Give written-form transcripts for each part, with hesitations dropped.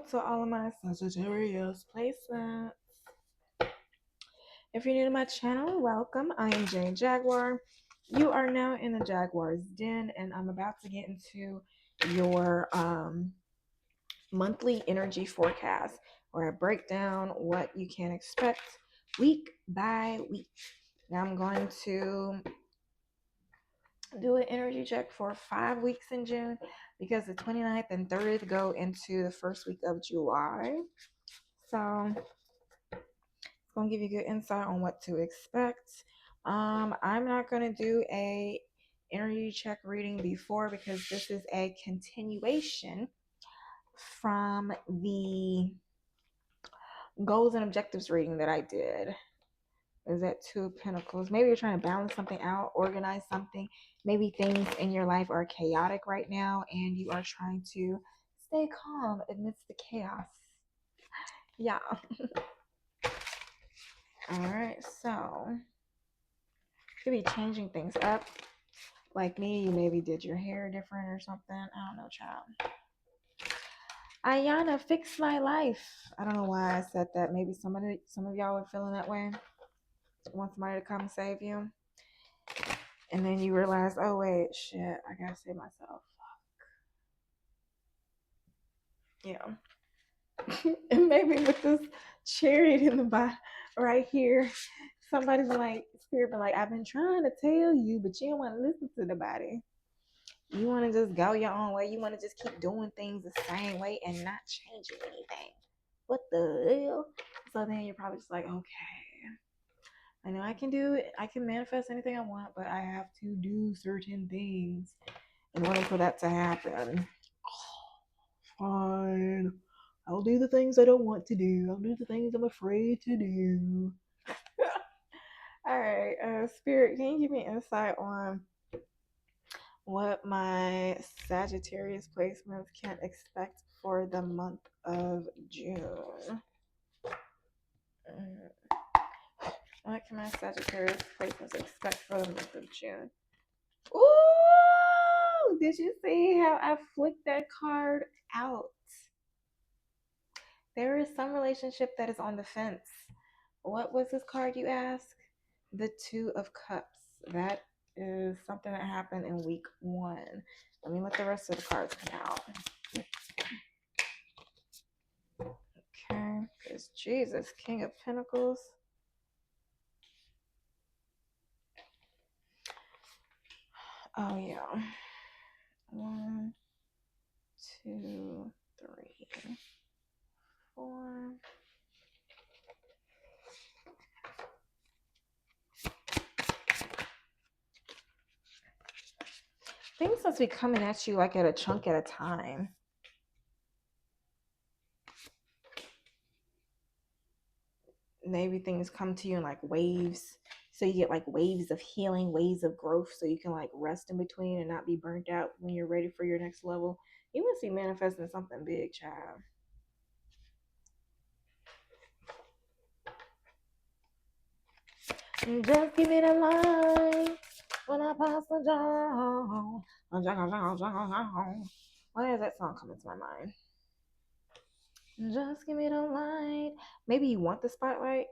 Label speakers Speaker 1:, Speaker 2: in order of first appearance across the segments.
Speaker 1: to all of my Sagittarius placements. If you're new to my channel, welcome. I am Jane Jaguar. You are now in the Jaguar's Den, and I'm about to get into your monthly energy forecast, where I break down what you can expect week by week. Now I'm going to do an energy check for 5 weeks in June because the 29th and 30th go into the first week of July. So it's going to give you good insight on what to expect. I'm not going to do a energy check reading before because this is a continuation from the goals and objectives reading that I did. Is that Two of Pentacles? Maybe you're trying to balance something out, organize something. Maybe things in your life are chaotic right now and you are trying to stay calm amidst the chaos. Yeah. All right, so could be changing things up. Like me, you maybe did your hair different or something. I don't know, child. Ayana, fix my life. I don't know why I said that. Maybe some of y'all are feeling that way. Want somebody to come save you. And then you realize, oh wait, shit, I gotta save myself. Yeah. And maybe with this chariot in the bottom right here, somebody's like, spirit been like, I've been trying to tell you, but you don't want to listen to the body. You want to just go your own way. You want to just keep doing things the same way and not changing anything. What the hell? So then you're probably just like, okay, I know I can do it. I can manifest anything I want, but I have to do certain things in order for that to happen. Fine. I'll do the things I don't want to do. I'll do the things I'm afraid to do. All right, Spirit, can you give me insight on what my Sagittarius placements can expect for the month of June? What can my Sagittarius placements expect for the month of June? Ooh! Did you see how I flicked that card out? There is some relationship that is on the fence. What was this card, you ask? The Two of Cups. That is something that happened in week 1. Let me let the rest of the cards come out. Okay, because Jesus, King of Pentacles. Oh, yeah. 1, 2, 3, 4. Things must be coming at you like at a chunk at a time. Maybe things come to you in like waves. So you get like waves of healing, waves of growth, so you can like rest in between and not be burnt out when you're ready for your next level. You must be manifesting something big, child. Just give me the light when I pass the John. Why is that song coming to my mind? Just give me the light. Maybe you want the spotlight.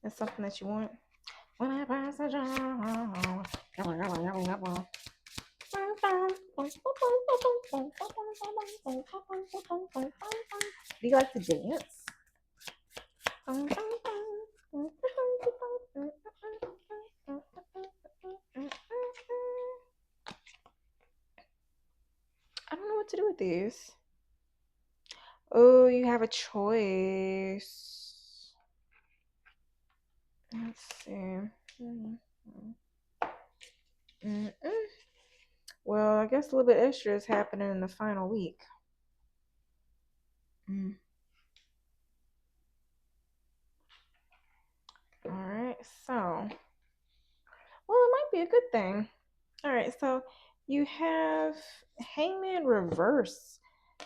Speaker 1: It's something that you want. When I pass the John. Do you like to dance? I don't know what to do with these. Oh, you have a choice. Let's see. Well, I guess a little bit extra is happening in the final week. All right, so, well, it might be a good thing. All right, so you have Hangman reverse,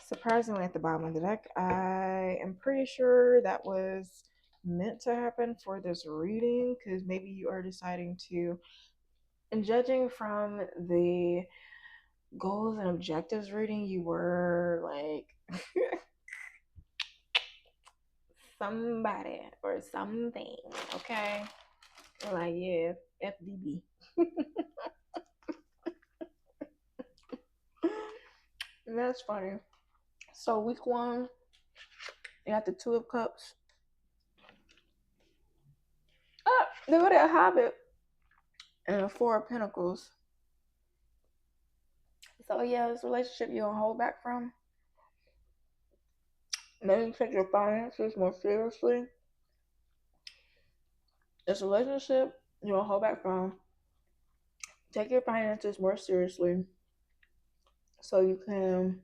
Speaker 1: surprisingly, at the bottom of the deck. I am pretty sure that was meant to happen for this reading because maybe you are deciding to, and judging from the goals and objectives reading, you were like somebody or something, okay? They're like, yeah, FDB. That's funny. So week one, you got the Two of Cups. Ah, they go to a Hobbit and a Four of Pentacles. So yeah, this relationship you don't hold back from. Maybe take your finances more seriously. This relationship you don't hold back from. Take your finances more seriously so you can.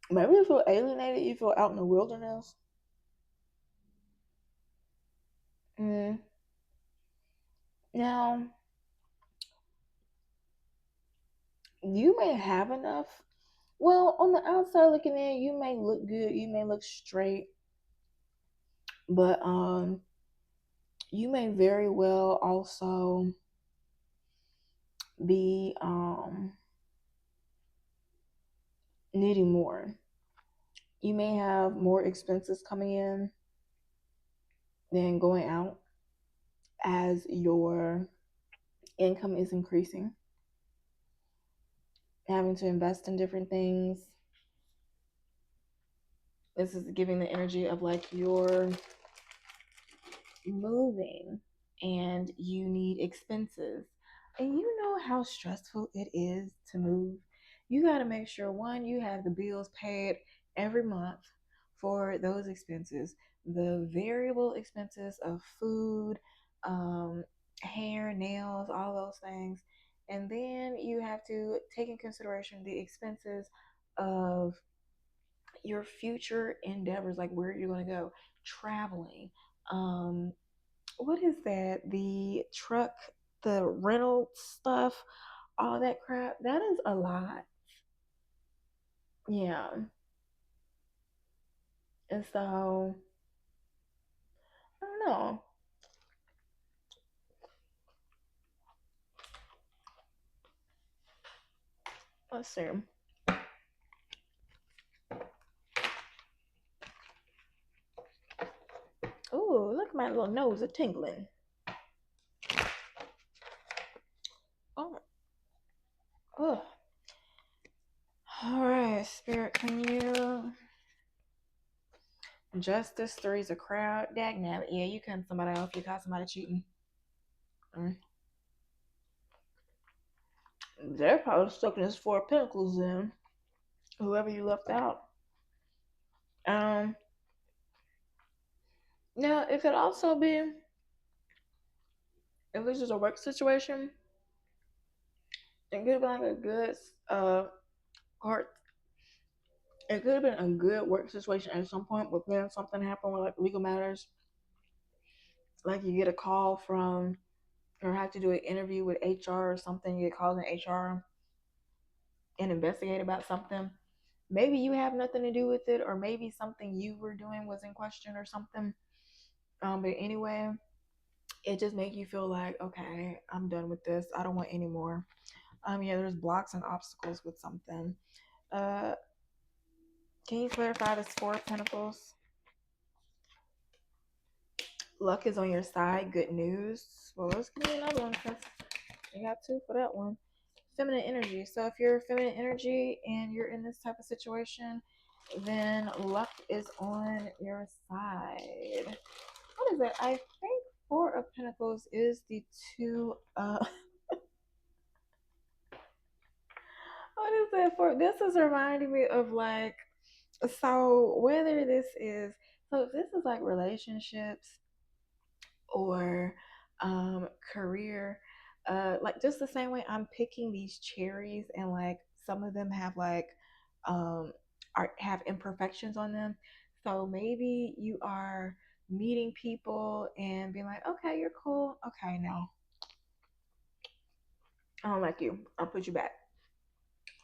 Speaker 1: Maybe you feel alienated, you feel out in the wilderness. Mm. Now, you may have enough. Well, on the outside looking in, you may look good, you may look straight, but you may very well also be needing more. You may have more expenses coming in than going out as your income is increasing. Having to invest in different things. This is giving the energy of like you're moving and you need expenses. And you know how stressful it is to move. You got to make sure one, you have the bills paid every month for those expenses, the variable expenses of food, hair, nails, all those things. And then you have to take in consideration the expenses of your future endeavors, like where you're going to go, traveling, what is that? The truck, the rental stuff, all that crap. That is a lot. Yeah. And so, I don't know. Let's see. Oh, look at my little nose a tingling. Oh, oh. All right, Spirit, can you? Justice, three's a crowd. Dagnabbit. Yeah, you cut somebody off. You caught somebody cheating. They're probably stuck in this Four of Pentacles then. Whoever you left out. Um. Now, it could also be, if this is a work situation, it could have been like a good heart. It could have been a good work situation at some point, but then something happened with like legal matters. Like you get a call from, or have to do an interview with HR or something. You get called in HR and investigate about something. Maybe you have nothing to do with it, or maybe something you were doing was in question or something. But anyway, it just makes you feel like, okay, I'm done with this. I don't want any more. Yeah, there's blocks and obstacles with something. Uh, can you clarify this Four of Pentacles? Luck is on your side. Good news. Well, let's give me another one because you got two for that one. Feminine energy. So if you're feminine energy and you're in this type of situation, then luck is on your side. What is it? I think Four of Pentacles is the two. What is that for? This is reminding me of like, so whether this is, so if this is like relationships or career, like just the same way I'm picking these cherries and like some of them have like have imperfections on them. So maybe you are meeting people and being like, okay, you're cool. Okay, no, I don't like you. I'll put you back.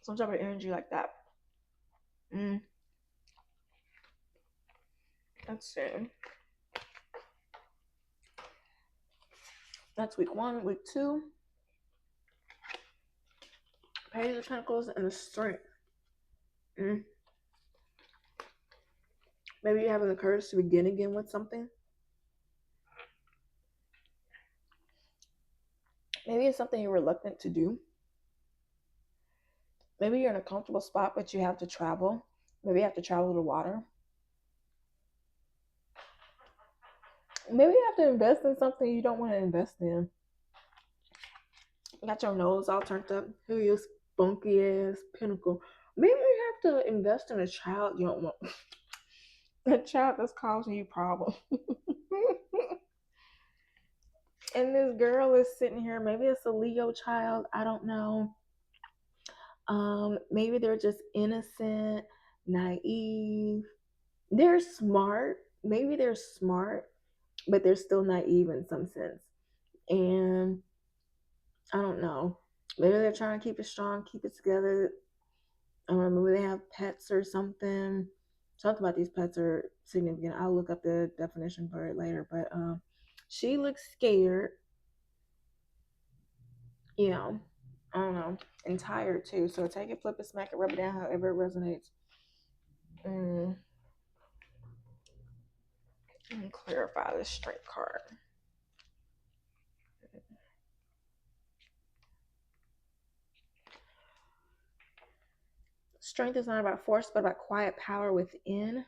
Speaker 1: Some type of energy like that. Mm, let's see. That's week one. Week two, Page of Pentacles and the Strength. Mm. Maybe you're having the courage to begin again with something. Maybe it's something you're reluctant to do. Maybe you're in a comfortable spot, but you have to travel. Maybe you have to travel to water. Maybe you have to invest in something you don't want to invest in. You got your nose all turned up. Who you spunky ass pinnacle. Maybe you have to invest in a child you don't want. A child that's causing you problems. And this girl is sitting here. Maybe it's a Leo child. I don't know. Maybe they're just innocent, naive. They're smart. Maybe they're smart, but they're still naive in some sense. And I don't know. Maybe they're trying to keep it strong, keep it together. I don't know. Maybe they have pets or something. Something about these pets are significant. I'll look up the definition for it later. But she looks scared. You know, I don't know, and tired too. So take it, flip it, smack it, rub it down, however it resonates. Mm. Let me clarify this straight card. Strength is not about force, but about quiet power within.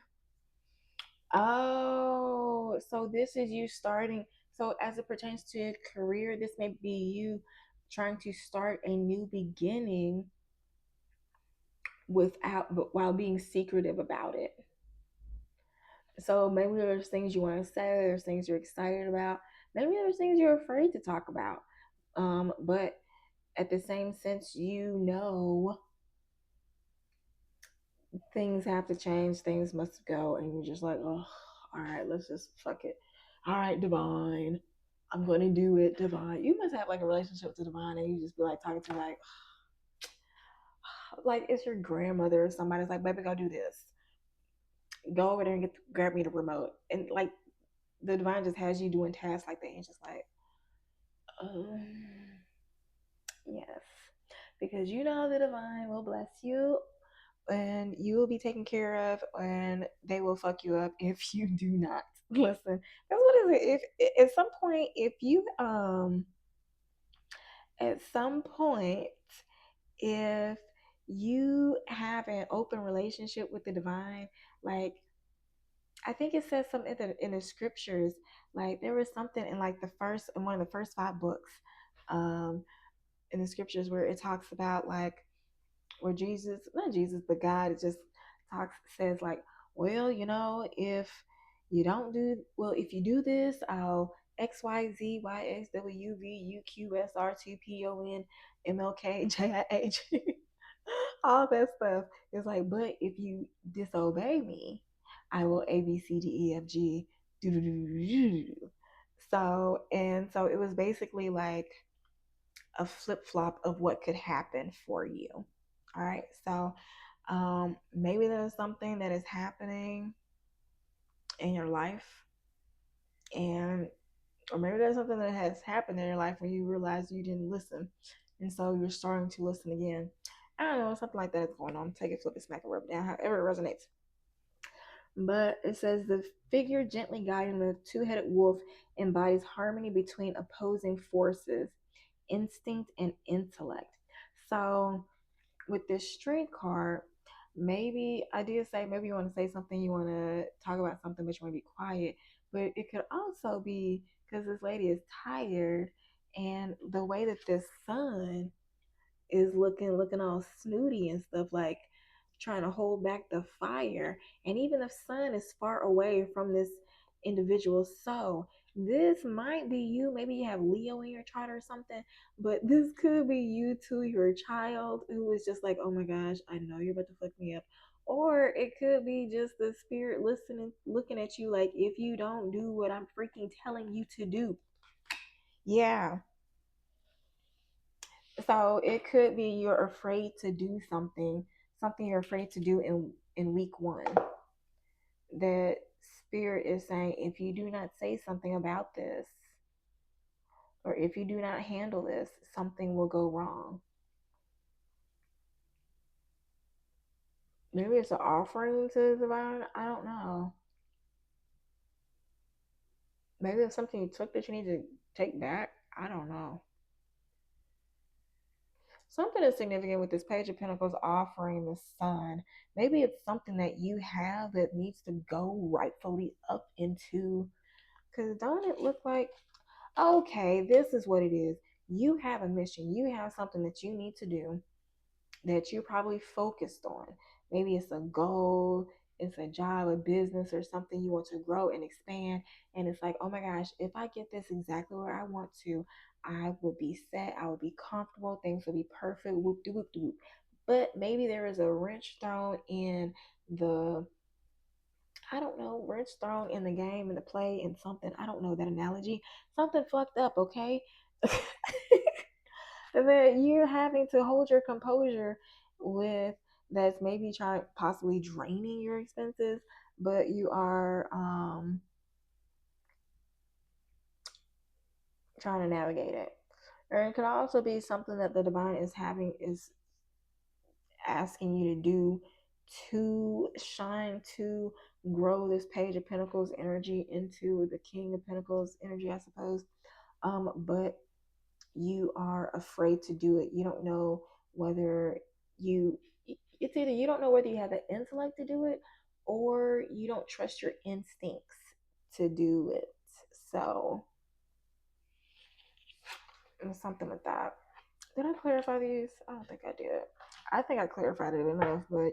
Speaker 1: Oh, so this is you starting. So as it pertains to your career, this may be you trying to start a new beginning but while being secretive about it. So maybe there's things you want to say, there's things you're excited about, maybe there's things you're afraid to talk about. But at the same sense, things have to change, things must go, and you're just like, oh, all right, let's just fuck it. All right, divine, I'm gonna do it, divine. You must have like a relationship with the divine, and you just be like talking to like it's your grandmother or somebody's like, baby, go do this. Go over there and grab me the remote, and like the divine just has you doing tasks like that, and just like, um, yes, because the divine will bless you and you will be taken care of, and they will fuck you up if you do not listen. That's what is it. If at some point, if you at some point, if you have an open relationship with the divine, like I think it says something in the scriptures. Like there was something in like in one of the first five books, um, in the scriptures where it talks about like where not Jesus, but God just says like, well, if if you do this, I'll X Y Z Y X W V U Q S R T P O N M L K J I H, all that stuff. It's like, but if you disobey me, I will A B C D E F G do do do do do. So it was basically like a flip flop of what could happen for you. All right. So maybe there's something that is happening in your life, and or maybe there's something that has happened in your life where you realize you didn't listen, and so you're starting to listen again. I don't know, something like that is going on. Take it, flip it, smack it, rub it down, however it resonates. But it says the figure gently guiding the two-headed wolf embodies harmony between opposing forces, instinct and intellect. So with this strength card, maybe I did say maybe you want to say something, you want to talk about something, but you want to be quiet. But it could also be because this lady is tired, and the way that this sun is looking all snooty and stuff, like trying to hold back the fire. And even the sun is far away from this individual. So this might be you. Maybe you have Leo in your chart or something, but this could be you to your child who is just like, oh my gosh, I know you're about to fuck me up. Or it could be just the spirit listening, looking at you like, if you don't do what I'm freaking telling you to do. Yeah, so it could be you're afraid to do something you're afraid to do in week one. That spirit is saying, if you do not say something about this, or if you do not handle this, something will go wrong. Maybe it's an offering to the divine. I don't know. Maybe it's something you took that you need to take back. I don't know. Something is significant with this Page of Pentacles offering the Sun. Maybe it's something that you have that needs to go rightfully up into. Because don't it look like, okay, this is what it is. You have a mission. You have something that you need to do that you're probably focused on. Maybe it's a goal, it's a job, a business, or something you want to grow and expand. And it's like, oh my gosh, if I get this exactly where I want to, I would be set, I would be comfortable, things would be perfect, whoop de whoop de whoop. But maybe there is a wrench thrown in the, I don't know, wrench thrown in the game, in the play, in something. I don't know that analogy. Something fucked up, okay? And then you're having to hold your composure with that's maybe trying possibly draining your expenses, but you are trying to navigate it. Or it could also be something that the divine is asking you to do to shine, to grow this Page of Pentacles energy into the King of Pentacles energy, I suppose. But you are afraid to do it. You don't know whether you, it's either you don't know whether you have the intellect to do it or you don't trust your instincts to do it. So, something like that. Did I clarify these? I don't think I did. I think I clarified it enough, but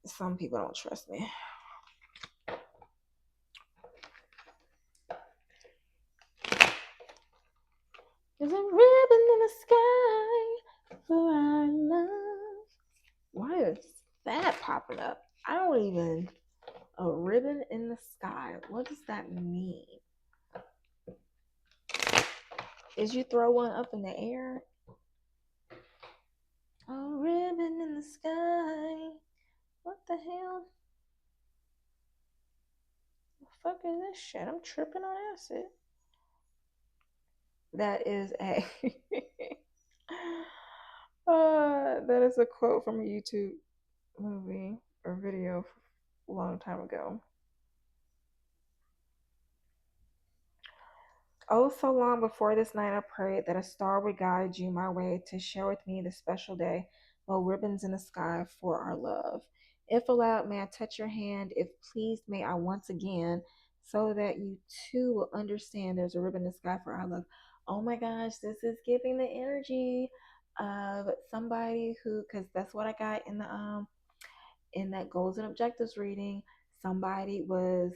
Speaker 1: some people don't trust me. There's a ribbon in the sky for our love. Why is that popping up? I don't even. A ribbon in the sky. What does that mean? Is you throw one up in the air? A ribbon in the sky. What the hell? The fuck is this shit? I'm tripping on acid. That is a that is a quote from a YouTube movie or video a long time ago. Oh, so long before this night I prayed that a star would guide you my way to share with me this special day, while ribbons in the sky for our love. If allowed, may I touch your hand? If pleased, may I once again, so that you too will understand there's a ribbon in the sky for our love. Oh my gosh, this is giving the energy of somebody who, because that's what I got in that goals and objectives reading. Somebody was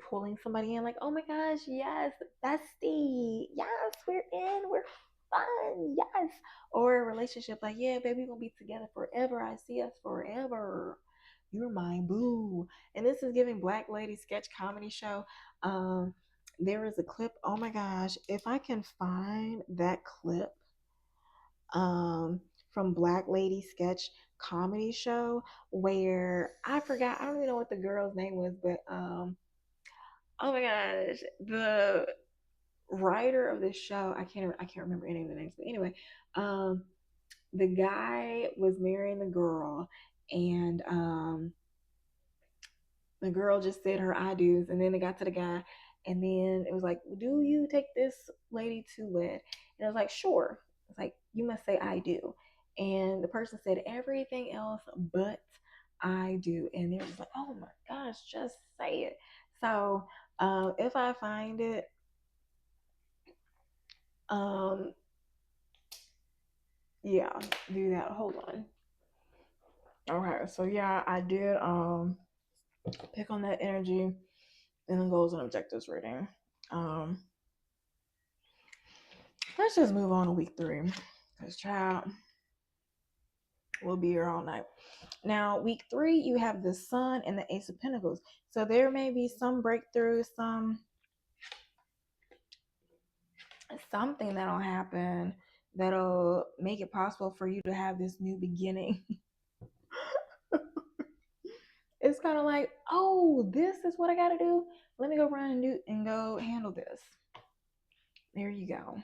Speaker 1: pulling somebody in, like, oh my gosh, yes, bestie, yes, we're in, we're fun, yes. Or a relationship, like, yeah, baby, we're gonna be together forever, I see us forever, you're my boo. And this is giving Black Lady sketch comedy show. There is a clip, oh my gosh, if I can find that clip from Black Lady sketch comedy show, where I forgot, I don't even know what the girl's name was, but oh my gosh, the writer of this show, I can't remember any of the names, but anyway, the guy was marrying the girl, and the girl just said her I do's, and then it got to the guy, and then it was like, do you take this lady to wed? And I was like, sure. It's like, you must say I do. And the person said everything else but I do. And they were just like, oh my gosh, just say it. So if I find it, um, yeah, do that. Hold on. Okay, so yeah, I did pick on that energy in the goals and objectives reading. Um, let's just move on to week 3. Because, child, we'll be here all night. Now, week 3, you have the Sun and the Ace of Pentacles. So there may be some breakthrough, something that'll happen that'll make it possible for you to have this new beginning. It's kind of like, oh, this is what I got to do. Let me go run and go handle this. There you go.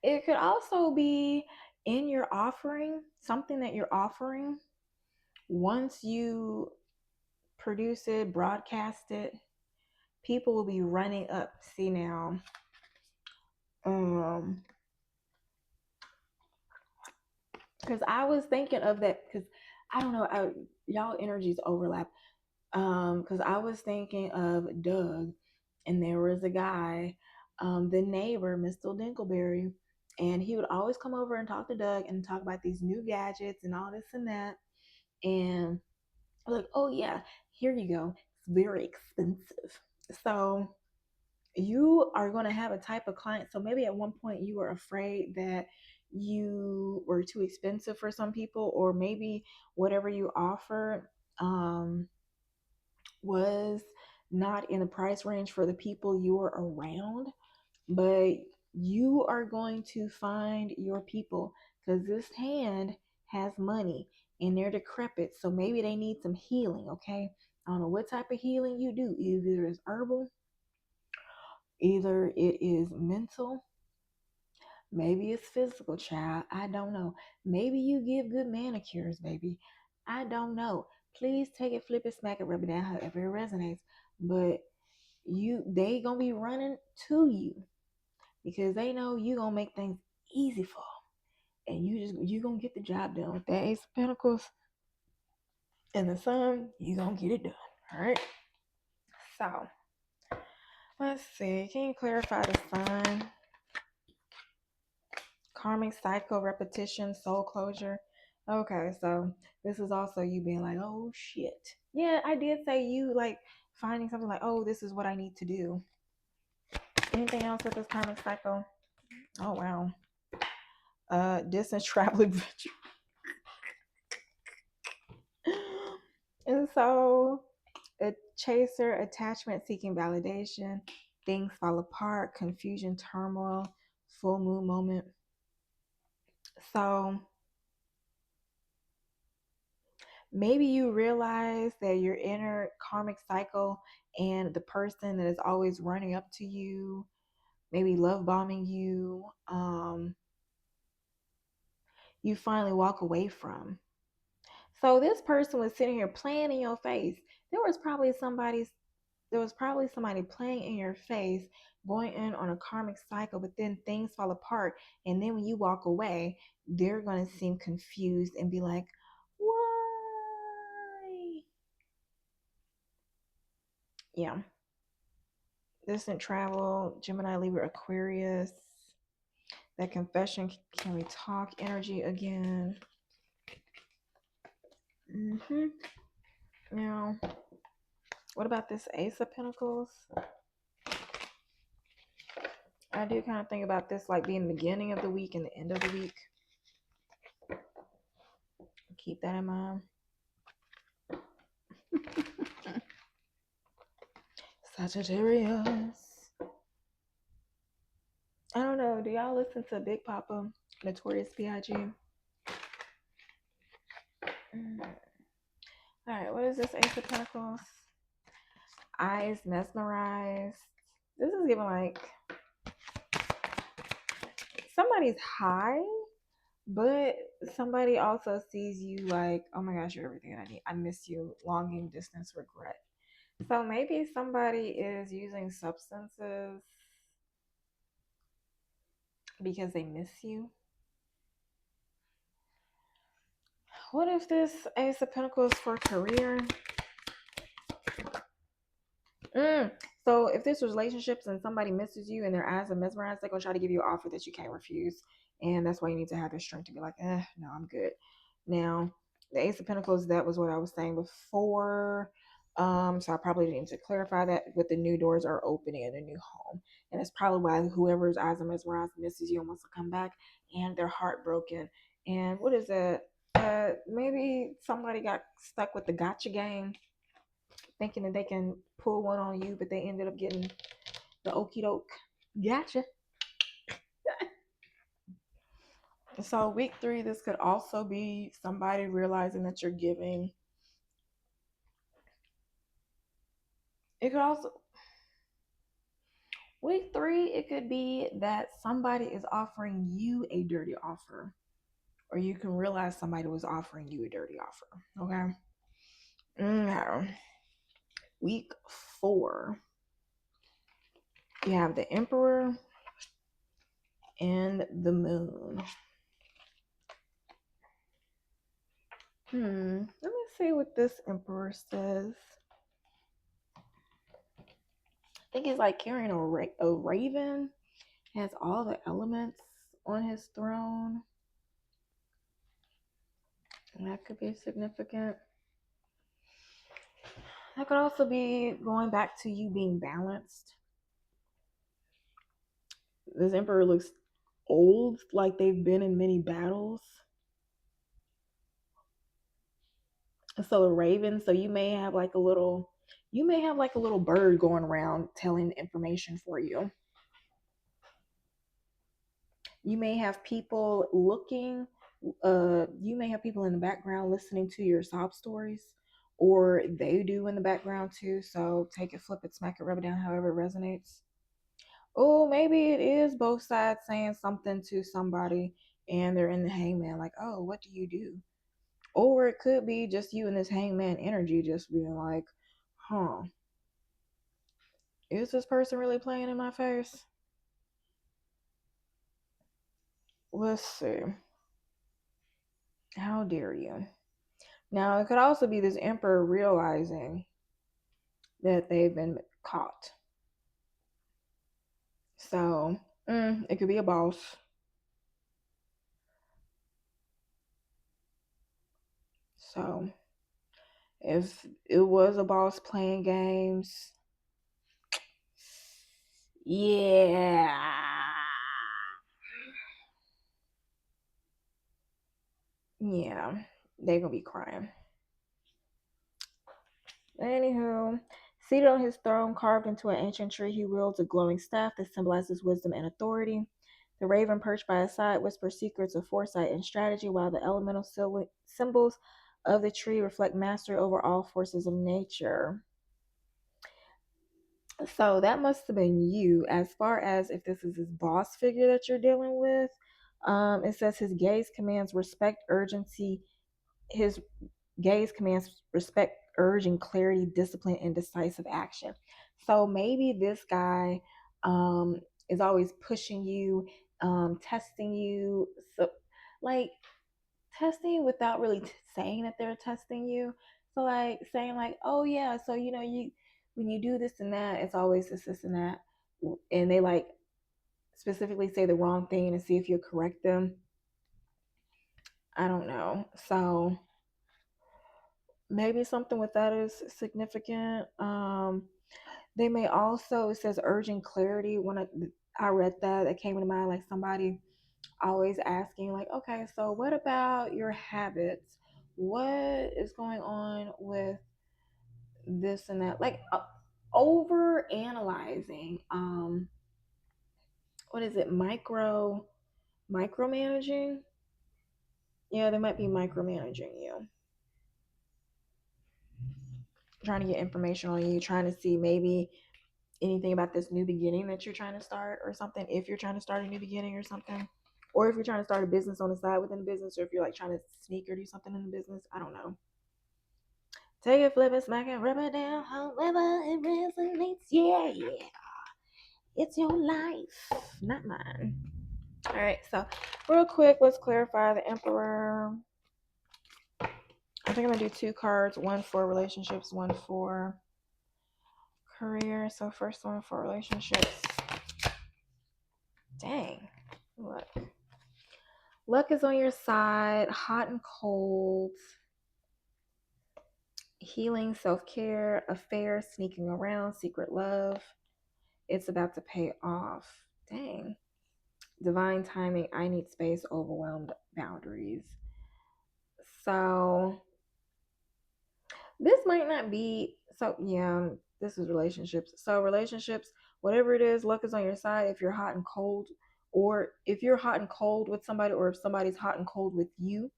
Speaker 1: It could also be in your offering, something that you're offering. Once you produce it, broadcast it, people will be running up. See now, because I was thinking of that because I don't know, y'all energies overlap. Because I was thinking of Doug, and there was a guy, the neighbor, Mr. Dinkleberry, and he would always come over and talk to Doug and talk about these new gadgets and all this and that. And like, oh yeah, here you go. It's very expensive. So you are going to have a type of client. So maybe at one point you were afraid that you were too expensive for some people, or maybe whatever you offered was not in the price range for the people you were around. But you are going to find your people, because this hand has money and they're decrepit. So maybe they need some healing, okay? I don't know what type of healing you do. Either it's herbal, either it is mental, maybe it's physical, child. I don't know. Maybe you give good manicures, baby. I don't know. Please take it, flip it, smack it, rub it down, however it resonates. But they gonna be running to you because they know you gonna make things easy for them, and you gonna get the job done with that Ace of Pentacles and the Sun. You gonna get it done. All right. So let's see. Can you clarify the Sun? Karmic cycle, repetition, soul closure. Okay, so this is also you being like, oh shit. Yeah, I did say you like finding something like, oh, this is what I need to do. Anything else with this karmic cycle? Oh wow. Distance travel adventure. And so a chaser, attachment seeking validation, things fall apart, confusion, turmoil, full moon moment. So maybe you realize that your inner karmic cycle and the person that is always running up to you, maybe love bombing you, you finally walk away from. So this person was sitting here playing in your face. There was probably somebody playing in your face, going in on a karmic cycle, but then things fall apart. And then when you walk away, they're going to seem confused and be like, why? Yeah. Distant travel, Gemini, Libra, Aquarius. That confession, can we talk energy again? Now, what about this Ace of Pentacles? I do kind of think about this like being the beginning of the week and the end of the week. Keep that in mind. Sagittarius. I don't know. Do y'all listen to Big Papa, Notorious B.I.G.? All right, what is this Ace of Pentacles? Eyes mesmerized. This is giving like somebody's high, but somebody also sees you like, oh my gosh, you're everything I need. I miss you. Longing, distance, regret. So maybe somebody is using substances because they miss you. What if this Ace of Pentacles for career? So if this was relationships and somebody misses you and their eyes are mesmerized, they're gonna try to give you an offer that you can't refuse. And that's why you need to have the strength to be like, no, I'm good. Now, the Ace of Pentacles, that was what I was saying before. So I probably need to clarify that, but the new doors are opening in a new home. And that's probably why whoever's eyes are mesmerized misses you and wants to come back, and they're heartbroken. And what is that? Maybe somebody got stuck with the gotcha game, thinking that they can pull one on you, but they ended up getting the okie doke. Gotcha. So week 3, this could also be somebody realizing that you're giving. It could also, week 3, it could be that somebody is offering you a dirty offer, or you can realize somebody was offering you a dirty offer. Okay. Now, week 4. You have the Emperor and the Moon. Let me see what this Emperor says. I think he's like carrying a raven. Has all the elements on his throne. And that could be significant. That could also be going back to you being balanced. This Emperor looks old, like they've been in many battles. So a raven, so you may have like a little bird going around telling information for you. You may have people you may have people in the background listening to your sob stories, or they do in the background too. So take it, flip it, smack it, rub it down, however it resonates. Oh, maybe it is both sides saying something to somebody and they're in the hangman, like, oh, what do you do? Or it could be just you and this hangman energy just being like, huh, is this person really playing in my face? Let's see. How dare you? Now, it could also be this emperor realizing that they've been caught. So, it could be a boss. So, if it was a boss playing games, yeah. Yeah, they're gonna be crying. Anywho, seated on his throne, carved into an ancient tree, he wields a glowing staff that symbolizes wisdom and authority. The raven perched by his side whispers secrets of foresight and strategy, while the elemental symbols of the tree reflect mastery over all forces of nature. So that must have been you. As far as if this is his boss figure that you're dealing with, it says his gaze commands respect, urgency. His gaze commands respect, urging clarity, discipline, and decisive action. So maybe this guy is always pushing you, testing you, so like testing you without really saying that they're testing you. So like saying like, oh yeah, so you when you do this and that, it's always this and that, and they like specifically say the wrong thing and see if you correct them. I don't know. So maybe something with that is significant. They may also, it says urging clarity. When I read that, it came into mind like somebody always asking, like, okay, so what about your habits? What is going on with this and that? Like over analyzing. What is it? Micromanaging? Yeah, they might be micromanaging you, trying to get information on you, trying to see maybe anything about this new beginning that you're trying to start or something, if you're trying to start a new beginning or something, or if you're trying to start a business on the side within the business, or if you're like trying to sneak or do something in the business. I don't know. Take it, flip it, smack it, rub it down, however it resonates. Yeah, yeah. It's your life, not mine. All right, so real quick, let's clarify the Emperor. I think I'm gonna do two cards, one for relationships, one for career. So first one for relationships. Dang. Look. Luck is on your side, hot and cold. Healing, self-care, affairs, sneaking around, secret love. It's about to pay off. Dang. Divine timing, I need space, overwhelmed boundaries. So this might not be, so yeah, this is relationships. So relationships, whatever it is, luck is on your side if you're hot and cold, or if you're hot and cold with somebody, or if somebody's hot and cold with you.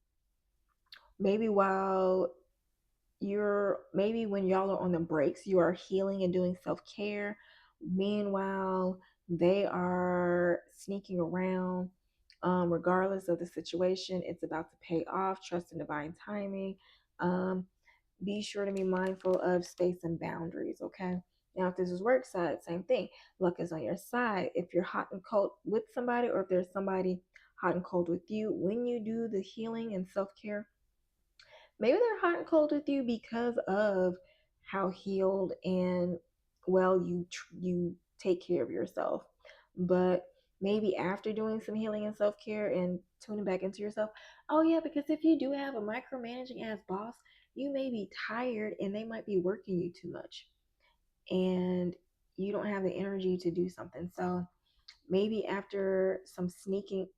Speaker 1: Maybe maybe when y'all are on the breaks, you are healing and doing self-care. Meanwhile, they are sneaking around. Regardless of the situation, it's about to pay off. Trust in divine timing. Be sure to be mindful of space and boundaries, okay? Now, if this is work side, same thing. Luck is on your side. If you're hot and cold with somebody, or if there's somebody hot and cold with you, when you do the healing and self care, maybe they're hot and cold with you because of how healed and well you take care of yourself. But maybe after doing some healing and self-care and tuning back into yourself, oh yeah, because if you do have a micromanaging ass boss, you may be tired and they might be working you too much, and you don't have the energy to do something. So maybe after some sneaking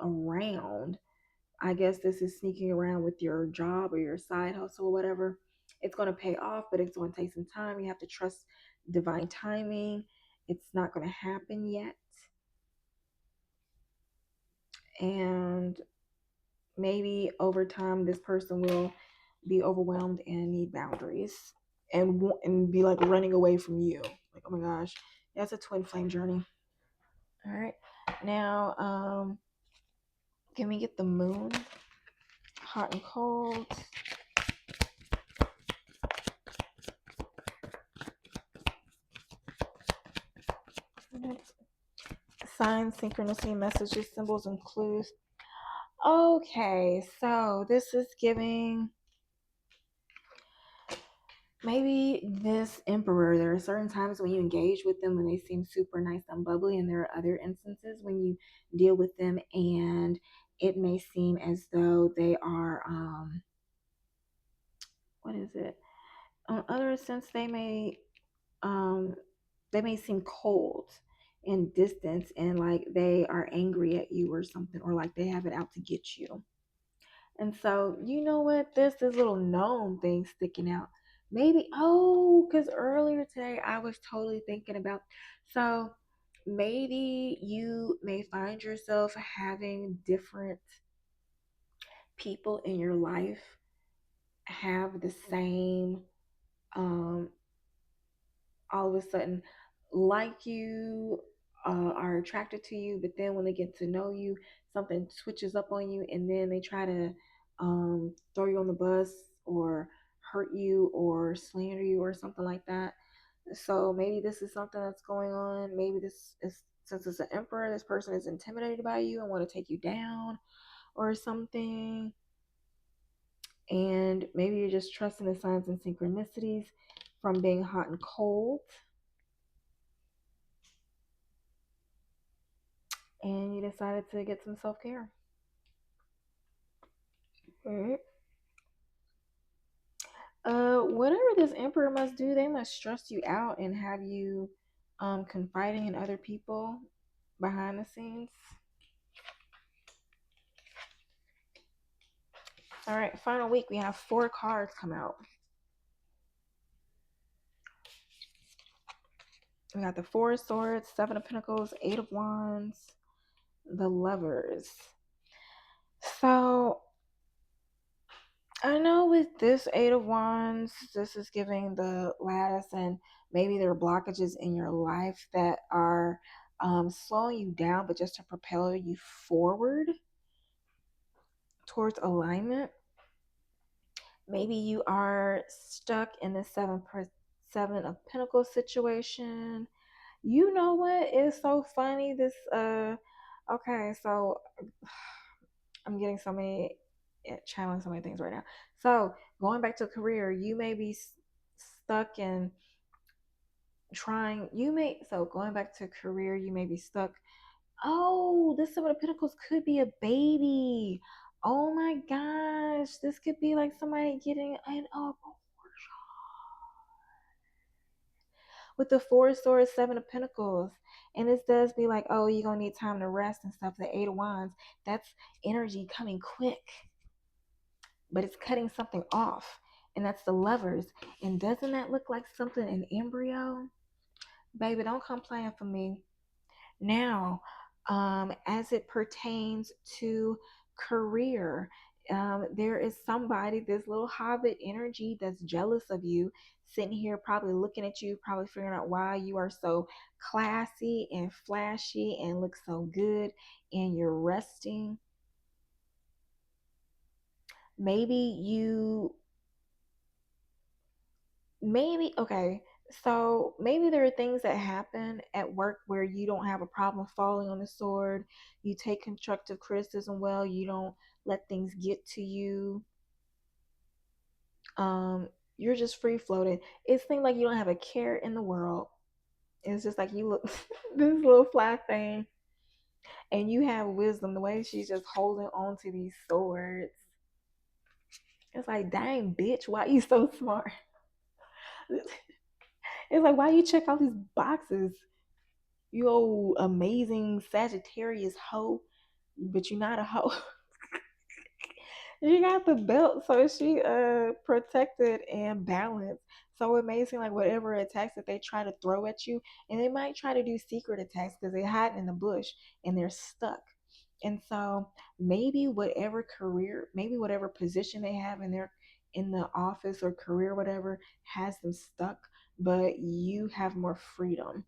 Speaker 1: around, I guess this is sneaking around with your job or your side hustle or whatever. It's going to pay off, but it's going to take some time. You have to trust divine timing. It's not going to happen yet. And maybe over time, this person will be overwhelmed and need boundaries, and be like running away from you. Like, oh my gosh, that's a twin flame journey. All right. Now, can we get the moon? Hot and cold. Signs, synchronicity, messages, symbols, and clues. Okay, so this is giving maybe this emperor. There are certain times when you engage with them when they seem super nice and bubbly, and there are other instances when you deal with them and it may seem as though they are what is it? On other sense, um they may seem cold and distant, and like they are angry at you or something, or like they have it out to get you. And so, you know what? There's this little gnome thing sticking out. Maybe, oh, because earlier today I was totally thinking about, so maybe you may find yourself having different people in your life have the same, um, all of a sudden like you, are attracted to you, but then when they get to know you, something switches up on you, and then they try to throw you on the bus or hurt you or slander you or something like that. So maybe this is something that's going on. Maybe this is, since it's an emperor, this person is intimidated by you and want to take you down or something. And maybe you're just trusting the signs and synchronicities from being hot and cold, and you decided to get some self care. Alright. Whatever this emperor must do, they must stress you out and have you confiding in other people behind the scenes. All right, final week. We have 4 cards come out. We got the 4 of Swords, 7 of Pentacles, 8 of Wands, the Lovers. So I know with this 8 of Wands, this is giving the lattice, and maybe there are blockages in your life that are slowing you down, but just to propel you forward towards alignment. Maybe you are stuck in the 7 of Pentacles situation. You know what is so funny? This okay, so I'm getting so many, channeling so many things right now. So going back to career, you may be stuck in trying. So going back to career, you may be stuck. Oh, this 7 of Pentacles could be a baby. Oh my gosh, this could be like somebody getting an abortion. With the 4 of Swords, 7 of Pentacles. And this does be like, oh, you're going to need time to rest and stuff. The 8 of Wands, that's energy coming quick, but it's cutting something off. And that's the Lovers. And doesn't that look like something in embryo? Baby, don't come playing for me. Now, as it pertains to career, there is somebody, this little hobbit energy, that's jealous of you, sitting here probably looking at you, probably figuring out why you are so classy and flashy and look so good and you're resting. Maybe you maybe okay, so maybe there are things that happen at work where you don't have a problem falling on the sword. You take constructive criticism well. You don't let things get to you. You're just free floating. It seems like you don't have a care in the world. It's just like you look this little fly thing, and you have wisdom. The way she's just holding on to these swords, it's like, dang, bitch, why you so smart? It's like, why you check all these boxes? You old amazing Sagittarius hoe, but you're not a hoe. She got the belt, so she protected and balanced. So it may seem like whatever attacks that they try to throw at you, and they might try to do secret attacks because they're hiding in the bush and they're stuck. And so maybe whatever career, maybe whatever position they have in the office or career, whatever, has them stuck, but you have more freedom.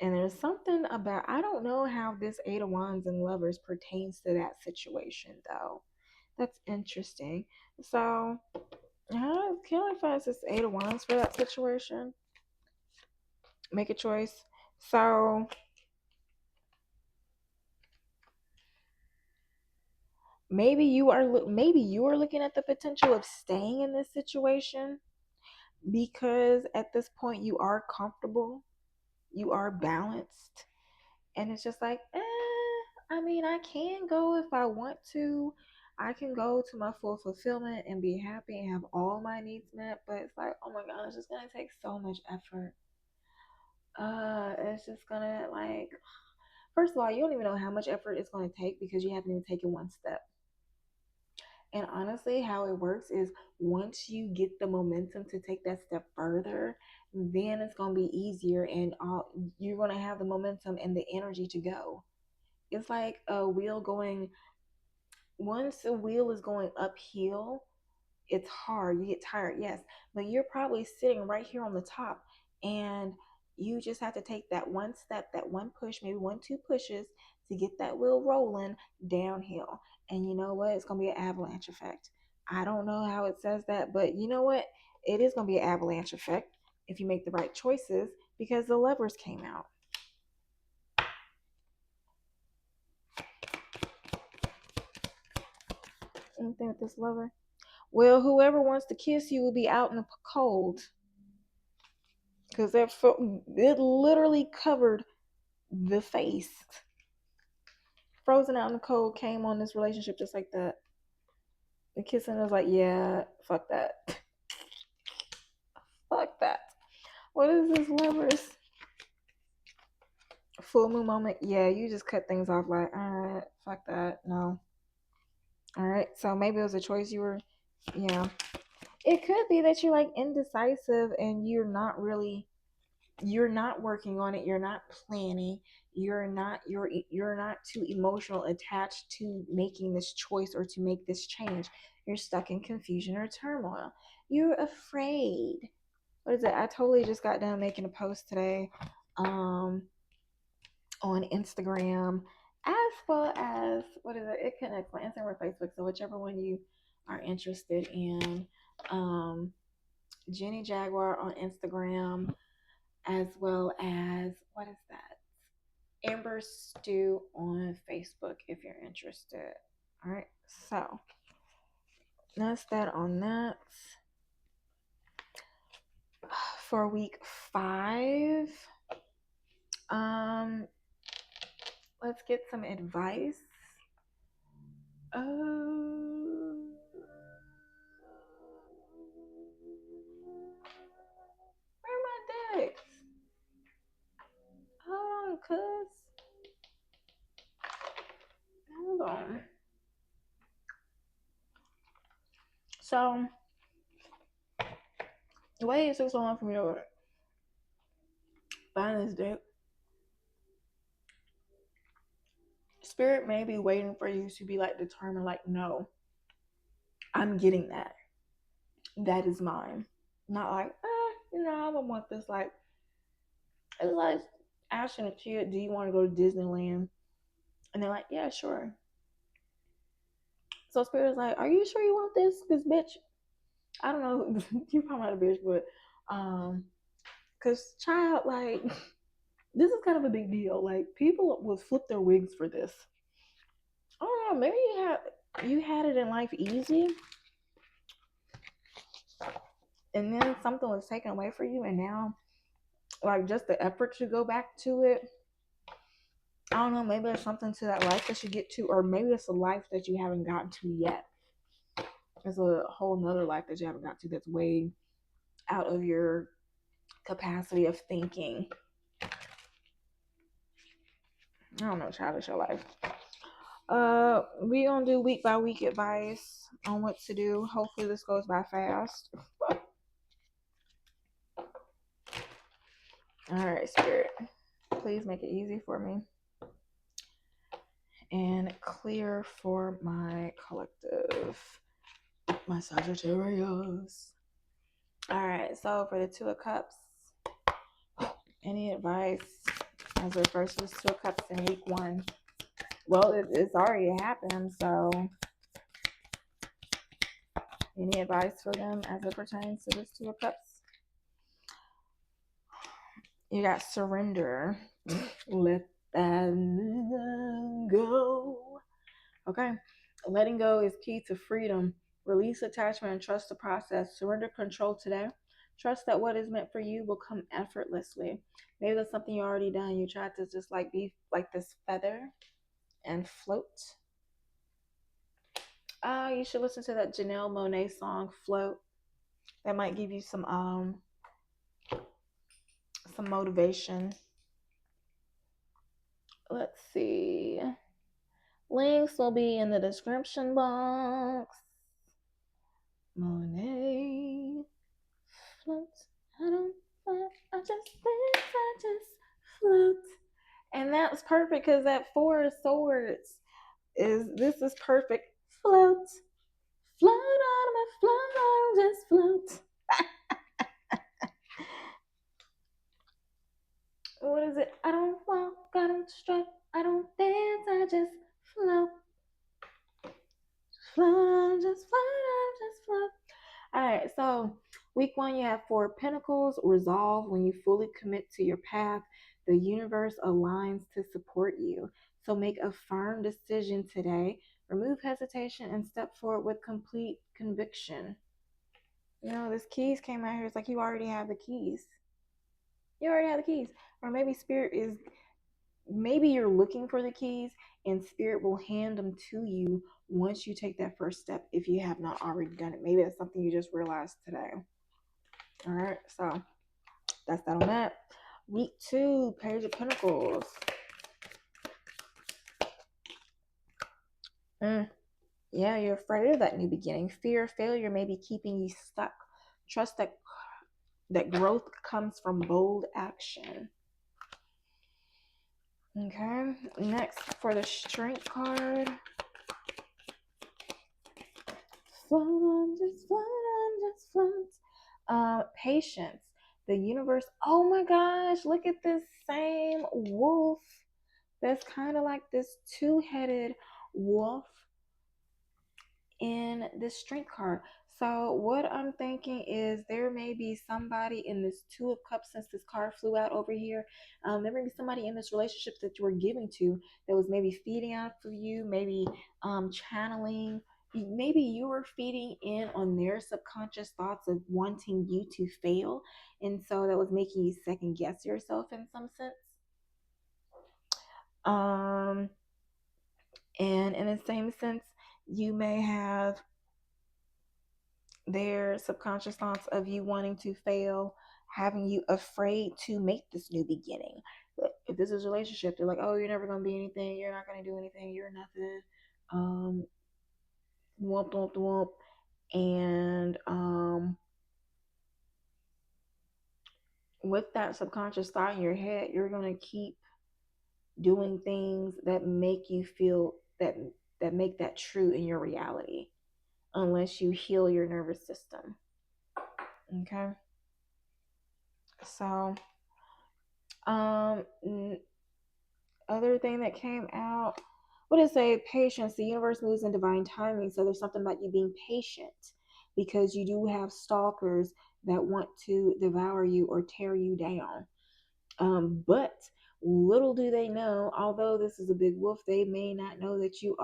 Speaker 1: And there's something about, I don't know how this Eight of Wands and Lovers pertains to that situation, though. That's interesting. So, can I find this Eight of Wands for that situation? Make a choice. So, maybe you are looking at the potential of staying in this situation because at this point you are comfortable, you are balanced, and it's just like, I mean, I can go if I want to. I can go to my full fulfillment and be happy and have all my needs met, but it's like, oh my god, it's just gonna take so much effort. It's just gonna like, first of all, you don't even know how much effort it's gonna take because you haven't even taken one step. And honestly, how it works is once you get the momentum to take that step further, then it's gonna be easier, and you're gonna have the momentum and the energy to go. It's like a wheel going, once the wheel is going uphill, it's hard. You get tired, yes, but you're probably sitting right here on the top, and you just have to take that one step, that one push, maybe one, two pushes to get that wheel rolling downhill. And you know what? It's going to be an avalanche effect. I don't know how it says that, but you know what? It is going to be an avalanche effect if you make the right choices because the levers came out. Anything with this lever? Well, whoever wants to kiss you will be out in the cold because it literally covered the face. Frozen out in the cold came on this relationship just like that. The kissing was like, yeah, fuck that. Fuck that. What is this lovers? Full moon moment. Yeah, you just cut things off like, alright, fuck that. No. Alright. So maybe it was a choice you were, yeah. It could be that you're like indecisive and you're not working on it, you're not planning, you're not too emotional attached to making this choice or to make this change. You're stuck in confusion or turmoil. You're afraid. What is it? I totally just got done making a post today on Instagram, as well as, what is it? It connects my Instagram or Facebook, so whichever one you are interested in. Jenny Jaguar on Instagram, as well as, what is that? Amber Stew on Facebook if you're interested. All right, so that's that on that. For week 5, um, let's get some advice. Where are my decks? Hold on, cuz. Hold on. So, the way it took so long for me to find this deck, Spirit may be waiting for you to be like determined, like, no, I'm getting that. That is mine. Not like, I don't want this. Like, it's like asking a kid, do you want to go to Disneyland? And they're like, yeah, sure. So Spirit's like, are you sure you want this? Because bitch, I don't know, you probably not a bitch, but because child, like, this is kind of a big deal. Like, people will flip their wigs for this. I don't know, maybe you had it in life easy, and then something was taken away from you, and now, like, just the effort to go back to it. I don't know, maybe there's something to that life that you get to, or maybe it's a life that you haven't gotten to yet. There's a whole nother life that you haven't got to that's way out of your capacity of thinking. I don't know, childish your life. We gonna do week by week advice on what to do. Hopefully this goes by fast. All right, Spirit, please make it easy for me and clear for my collective, my Sagittarius. All right, so for the Two of Cups, any advice as it refers to the Two of Cups in week 1? Well, it's already happened, so any advice for them as it pertains to this Two of Cups? You got surrender. Let that go. Okay. Letting go is key to freedom. Release attachment and trust the process. Surrender control today. Trust that what is meant for you will come effortlessly. Maybe that's something you already done. You tried to just like be like this feather and float. You should listen to that Janelle Monáe song, Float. That might give you some motivation. Let's see. Links will be in the description box. Monet float. I don't float. I just dance. I just float. And that's perfect because that Four of Swords this is perfect. Float. Float on my float. Just float. What is it? I don't walk, I don't strut, I don't dance, I just float. Float, just float, just float. Alright, so week 1 you have 4 Pentacles, resolve. When you fully commit to your path, the universe aligns to support you. So make a firm decision today. Remove hesitation and step forward with complete conviction. You know, this keys came out here. It's like you already have the keys. You already have the keys. Or maybe Spirit is, maybe you're looking for the keys and Spirit will hand them to you once you take that first step if you have not already done it. Maybe that's something you just realized today. All right, so that's that on that. Week 2, Page of Pentacles. Yeah, you're afraid of that new beginning. Fear of failure may be keeping you stuck. Trust that growth comes from bold action. Okay, next for the Strength card. Float on, just float on, just float. Patience. The universe. Oh my gosh, look at this same wolf. That's kind of like this two-headed wolf in this Strength card. So what I'm thinking is there may be somebody in this Two of Cups, since this card flew out over here. There may be somebody in this relationship that you were giving to that was maybe feeding off of you, maybe channeling. Maybe you were feeding in on their subconscious thoughts of wanting you to fail. And so that was making you second guess yourself in some sense. And in the same sense, you may have their subconscious thoughts of you wanting to fail, having you afraid to make this new beginning. If this is a relationship, they're like, oh, you're never going to be anything. You're not going to do anything. You're nothing. Womp, womp, womp. And with that subconscious thought in your head, you're going to keep doing things that make you feel that make that true in your reality, unless you heal your nervous system. Okay. So, other thing that came out What does it say? Patience. The universe moves in divine timing. So there's something about you being patient, because you do have stalkers that want to devour you or tear you down. But little do they know, although this is a big wolf, they may not know that you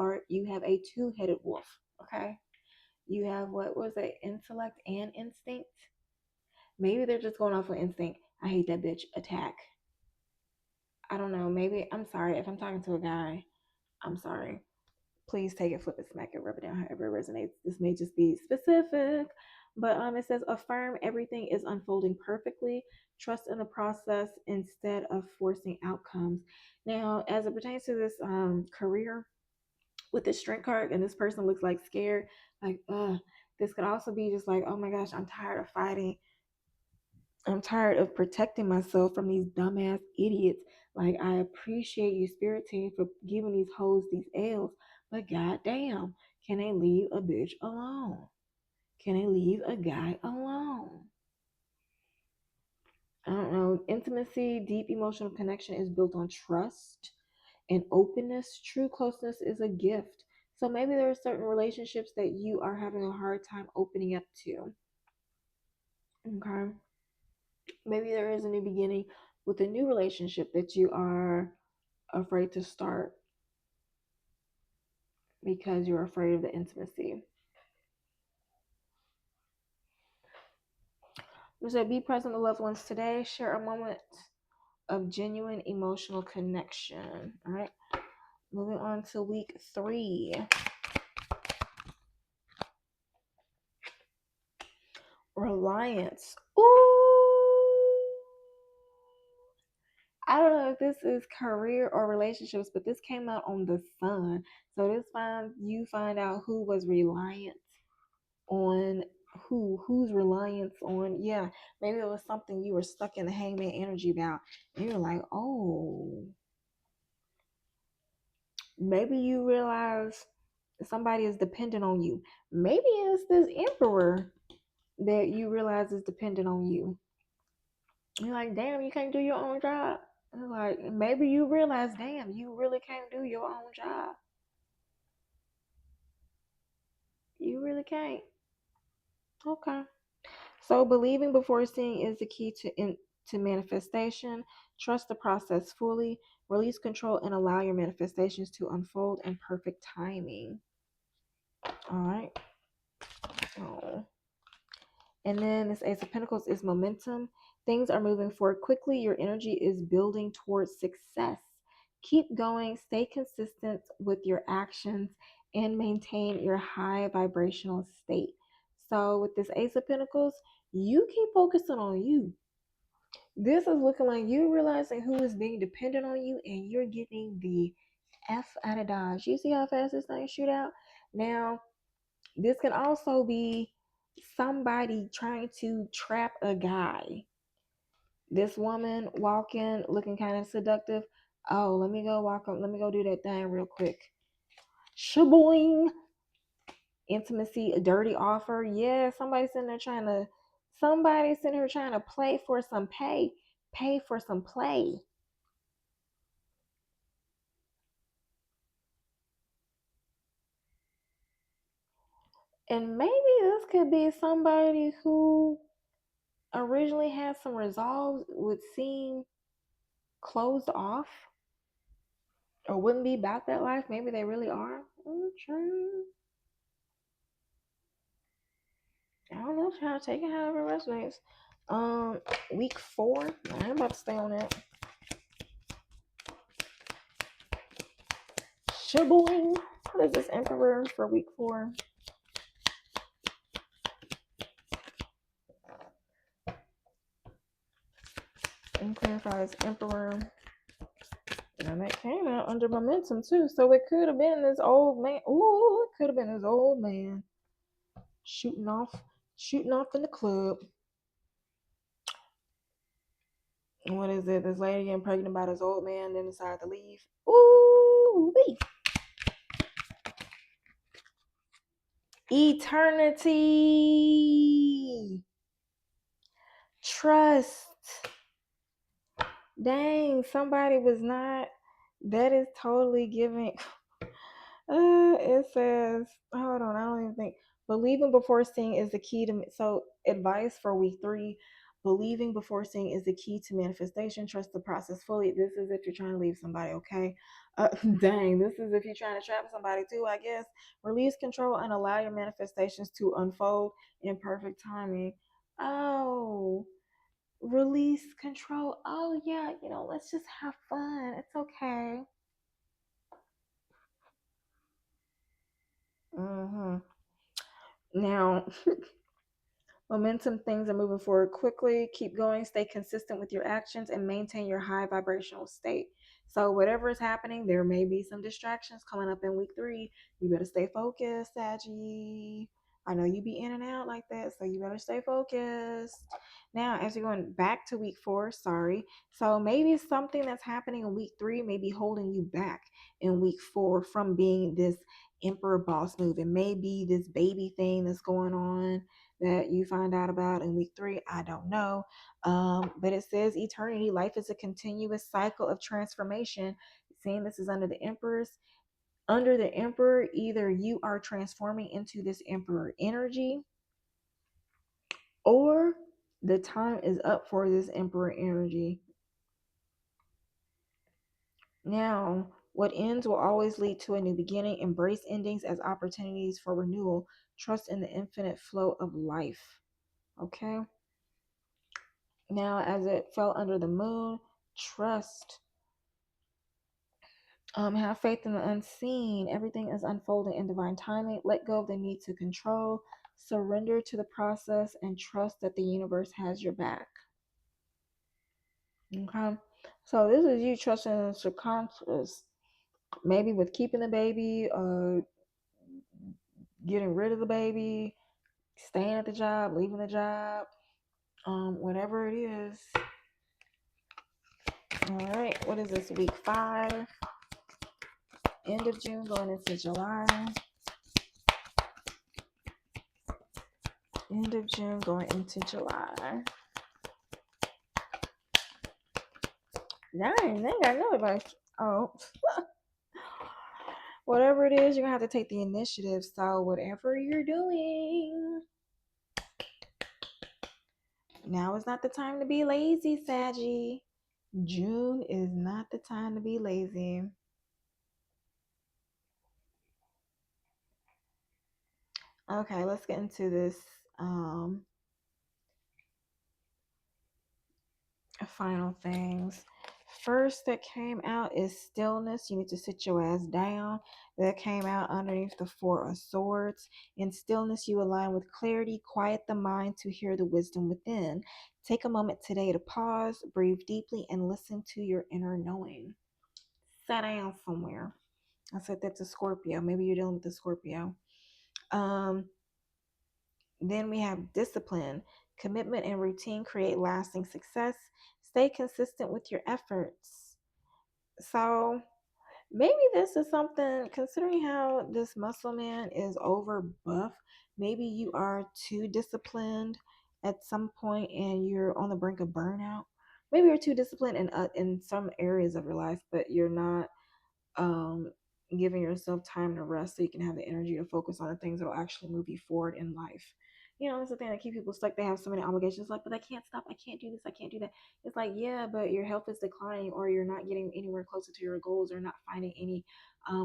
Speaker 1: have a two-headed wolf. Okay. You have, what was it? Intellect and instinct. Maybe they're just going off of instinct. I hate that bitch. Attack. I don't know. Maybe, I'm sorry if I'm talking to a guy. I'm sorry. Please take it, flip it, smack it, rub it down, however it resonates. This may just be specific, but it says affirm everything is unfolding perfectly. Trust in the process instead of forcing outcomes. Now, as it pertains to this career with this strength card, and this person looks like scared, like this could also be just like, oh my gosh, I'm tired of fighting. I'm tired of protecting myself from these dumbass idiots. Like, I appreciate you, spirit team, for giving these hoes these L's, but goddamn, can they leave a bitch alone? Can they leave a guy alone? I don't know. Intimacy, deep emotional connection is built on trust and openness. True closeness is a gift. So maybe there are certain relationships that you are having a hard time opening up to. Okay. Maybe there is a new beginning with a new relationship that you are afraid to start because you're afraid of the intimacy. We said be present with loved ones today. Share a moment of genuine emotional connection. All right. Moving on to week 3. Reliance. Ooh. I don't know if this is career or relationships, but this came out on the sun. So you find out who was reliant on whose reliance on, yeah, maybe it was something you were stuck in the hangman energy about, and you're like, oh, maybe you realize somebody is dependent on you. Maybe it's this emperor that you realize is dependent on you. You're like, damn, you can't do your own job. And like, maybe you realize, damn, you really can't do your own job. You really can't. Okay. So believing before seeing is the key to manifestation. Trust the process fully. Release control and allow your manifestations to unfold in perfect timing. All right. Oh. And then this Ace of Pentacles is momentum. Things are moving forward quickly. Your energy is building towards success. Keep going. Stay consistent with your actions and maintain your high vibrational state. So with this Ace of Pentacles, you keep focusing on you. This is looking like you realizing who is being dependent on you, and you're getting the F out of Dodge. You see how fast this thing shoot out? Now, this can also be somebody trying to trap a guy. This woman walking, looking kind of seductive. Oh, let me go walk up. Let me go do that thing real quick. Shaboing. Intimacy, a dirty offer. Yeah, somebody sitting here trying to play for some pay for some play. And maybe this could be somebody who originally had some resolve, would seem closed off or wouldn't be about that life. Maybe they really are. I don't know how to take it, however it resonates. Week 4. I'm about to stay on that. Shaboing. What is this Emperor for week 4? And clarify this Emperor. And that came out under momentum too. So it could have been this old man. Ooh, it could have been this old man shooting off in the club. What is it? This lady getting pregnant by this old man, then decided to leave. Ooh, wee. Eternity. Trust. Dang, somebody was not. That is totally giving. It says, hold on, I don't even think. Believing before seeing is the key to, so advice for week 3, believing before seeing is the key to manifestation. Trust the process fully. This is if you're trying to leave somebody, okay? Dang, this is if you're trying to trap somebody too, I guess. Release control and allow your manifestations to unfold in perfect timing. Oh, release control. Oh, yeah, let's just have fun. It's okay. Hmm. Now, momentum, things are moving forward quickly. Keep going, stay consistent with your actions, and maintain your high vibrational state. So, whatever is happening, there may be some distractions coming up in week 3. You better stay focused, Saggy. I know you be in and out like that, so you better stay focused. Now, as you're going back to week 4, sorry. So, maybe something that's happening in week 3 may be holding you back in week 4 from being this emperor boss move. It may be this baby thing that's going on that you find out about in week 3. I don't know. But it says eternity. Life is a continuous cycle of transformation. Seeing this is under the emperor, either you are transforming into this emperor energy, or the time is up for this emperor energy. Now, what ends will always lead to a new beginning. Embrace endings as opportunities for renewal. Trust in the infinite flow of life. Okay. Now, as it fell under the moon, trust. Have faith in the unseen. Everything is unfolding in divine timing. Let go of the need to control. Surrender to the process and trust that the universe has your back. Okay. So this is you trusting in the subconscious. Maybe with keeping the baby, getting rid of the baby, staying at the job, leaving the job, whatever it is. All right. What is this? Week 5. End of June going into July. End of June going into July. Dang, they got no advice. Oh. Whatever it is, you're going to have to take the initiative. So, whatever you're doing, now is not the time to be lazy, Saggy. June is not the time to be lazy. Okay, let's get into this final things. First that came out is stillness. You need to sit your ass down. That came out underneath the Four of Swords. In stillness, you align with clarity, quiet the mind to hear the wisdom within. Take a moment today to pause, breathe deeply, and listen to your inner knowing. Sit down somewhere. I said that to Scorpio. Maybe you're dealing with the Scorpio. Then we have discipline. Commitment and routine create lasting success. Stay consistent with your efforts. So maybe this is something, considering how this muscle man is over buff, maybe you are too disciplined at some point and you're on the brink of burnout. Maybe you're too disciplined in some areas of your life, but you're not um, giving yourself time to rest so you can have the energy to focus on the things that will actually move you forward in life. That's the thing that keep people stuck. They have so many obligations, like, but I can't stop. I can't do this. I can't do that. It's like, yeah, but your health is declining, or you're not getting anywhere closer to your goals, or not finding any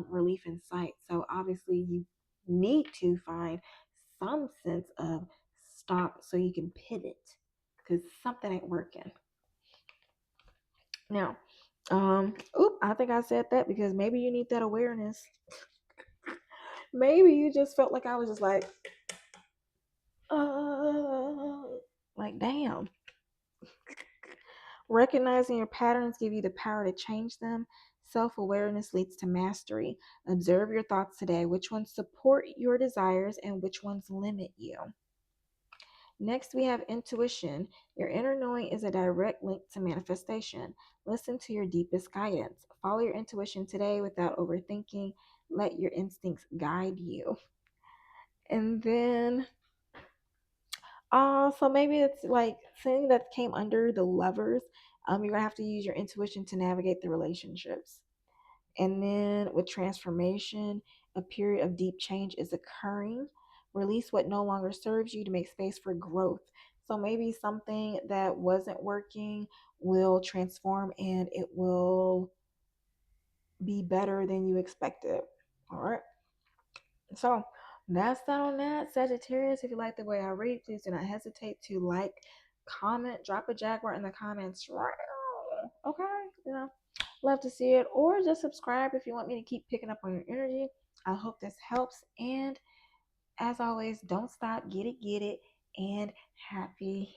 Speaker 1: relief in sight. So obviously, you need to find some sense of stop so you can pivot because something ain't working. Now, I think I said that because maybe you need that awareness. Maybe you just felt like I was just uh, like, damn. Recognizing your patterns give you the power to change them. Self-awareness leads to mastery. Observe your thoughts today. Which ones support your desires and which ones limit you? Next, we have intuition. Your inner knowing is a direct link to manifestation. Listen to your deepest guidance. Follow your intuition today without overthinking. Let your instincts guide you. And then, so maybe it's like something that came under the lovers. You're going to have to use your intuition to navigate the relationships. And then with transformation, A period of deep change is occurring. Release what no longer serves you to make space for growth. So maybe something that wasn't working will transform and it will be better than you expected. All right. So that's that on that. Sagittarius, if you like the way I read, please do not hesitate to like, comment, drop a Jaguar in the comments right now. Okay. Love to see it. Or just subscribe if you want me to keep picking up on your energy. I hope this helps. And as always, don't stop, get it, and happy